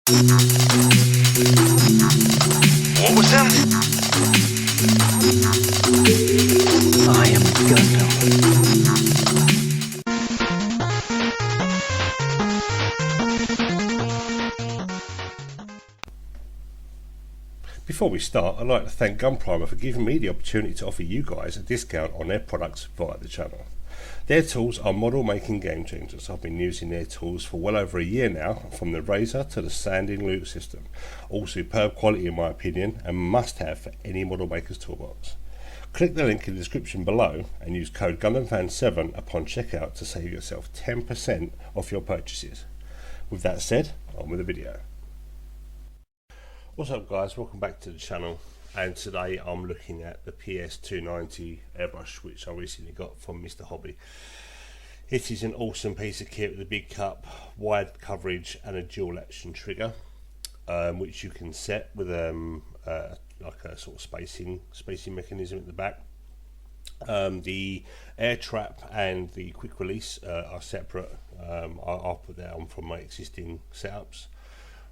What was that? I am Gundam. Before we start, I'd like to thank Gunprimer for giving me the opportunity to offer you guys a discount on their products via the channel. Their tools are model making game changers. I've been using their tools for well over a year now, from the razor to the sanding loop system. All superb quality in my opinion, and must have for any model maker's toolbox. Click the link in the description below and use code GundamFan7 upon checkout to save yourself 10% off your purchases. With that said, on with the video. What's up guys, welcome back to the channel, and today I'm looking at the PS-290 airbrush which I recently got from Mr. Hobby. It is an awesome piece of kit with a big cup, wide coverage and a dual action trigger, which you can set with like a sort of spacing mechanism at the back. The air trap and the quick release are separate. I'll put that on from my existing setups.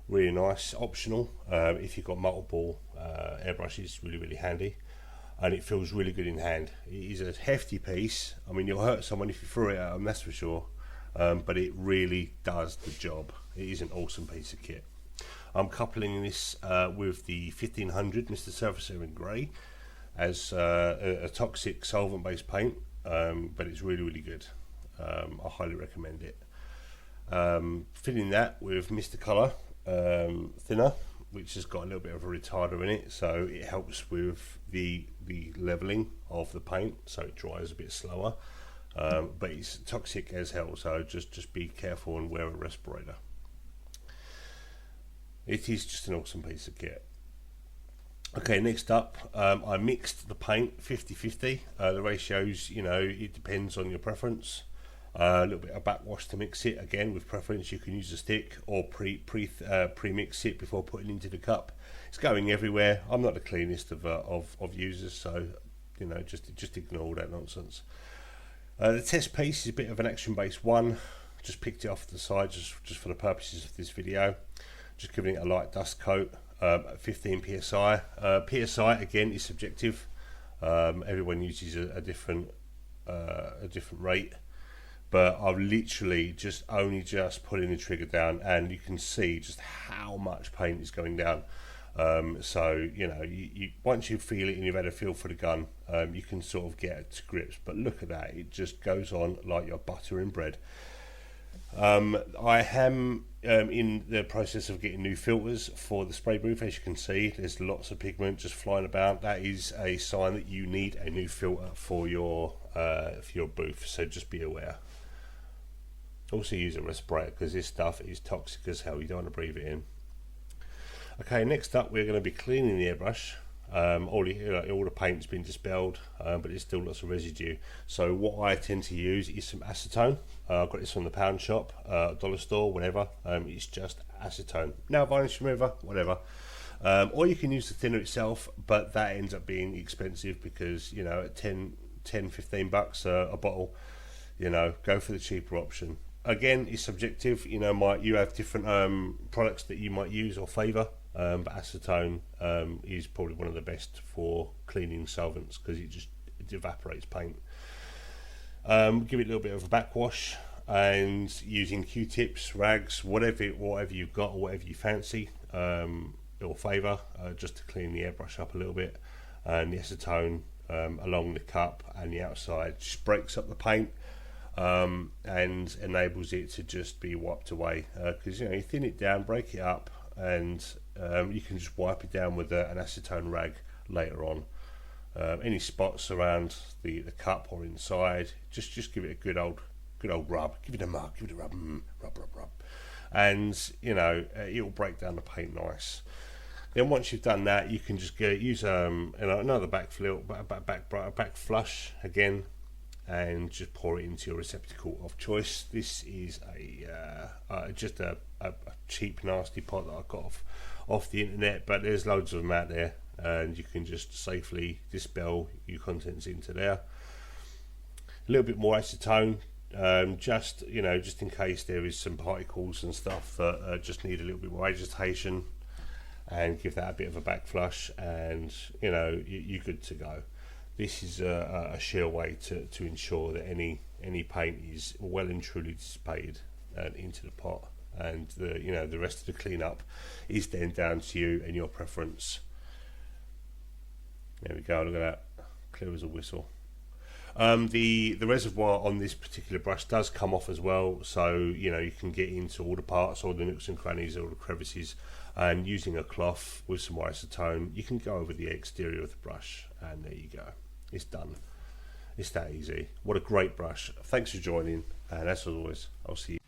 Really nice, optional if you've got multiple airbrushes, really handy, and it feels really good in hand. It is a hefty piece. I mean, you'll hurt someone if you throw it at them, that's for sure, but it really does the job. It is an awesome piece of kit. I'm coupling this with the 1500 Mr. Surfacer in grey as a toxic solvent based paint, but it's really good. I highly recommend it. Filling that with Mr. Colour thinner, which has got a little bit of a retarder in it, so it helps with the leveling of the paint, so it dries a bit slower, but it's toxic as hell, so just be careful and wear a respirator. It is just an awesome piece of kit. Okay, next up, I mixed the paint 50-50. The ratios, you know, it depends on your preference. A little bit of backwash to mix it. Again, with preference, you can use a stick or pre-mix it before putting into the cup. It's going everywhere. I'm not the cleanest of users, so you know, just ignore all that nonsense. The test piece is a bit of an action-based one. Just picked it off the side just for the purposes of this video. Just giving it a light dust coat at 15 psi. Psi again is subjective. Everyone uses a different rate. But I've literally only just putting the trigger down, and you can see just how much paint is going down. So you know, you once you feel it and you've had a feel for the gun, you can sort of get to grips. But look at that, it just goes on like you're buttering bread. I am in the process of getting new filters for the spray booth. As you can see, there's lots of pigment just flying about. That is a sign that you need a new filter for your booth, so just be aware. Also use a respirator because this stuff is toxic as hell. You don't want to breathe it in. Okay, next up we're going to be cleaning the airbrush. All the paint's been dispelled, but there's still lots of residue. So what I tend to use is some acetone. I've got this from the pound shop, dollar store, whatever. It's just acetone. Now varnish remover, whatever. Or you can use the thinner itself, but that ends up being expensive because, you know, at 10-15 bucks a bottle, you know, go for the cheaper option. Again, it's subjective. You know, you have different products that you might use or favour, but acetone is probably one of the best for cleaning solvents because it evaporates paint. Give it a little bit of a backwash, and using Q-tips, rags, whatever you've got or whatever you fancy or favour, just to clean the airbrush up a little bit. And the acetone along the cup and the outside just breaks up the paint. And enables it to just be wiped away, because you know, you thin it down, break it up, and you can just wipe it down with an acetone rag later on. Any spots around the cup or inside, just give it a good old rub. Give it a mug, give it a rub, rub, and you know, it'll break down the paint nice. Then once you've done that, you can just use another back flush again, and just pour it into your receptacle of choice. This is just a cheap nasty pot that I got off the internet, but there's loads of them out there, and you can just safely dispel your contents into there. A little bit more acetone, just just in case there is some particles and stuff that just need a little bit more agitation, and give that a bit of a back flush, and you're good to go. This is a sheer way to ensure that any paint is well and truly dissipated into the pot, and the rest of the cleanup is then down to you and your preference. There we go, look at that, clear as a whistle. The reservoir on this particular brush does come off as well, so you can get into all the parts, all the nooks and crannies, all the crevices, and using a cloth with some acetone you can go over the exterior of the brush, and there you go, it's done. It's that easy. What a great brush. Thanks for joining, and as always, I'll see you.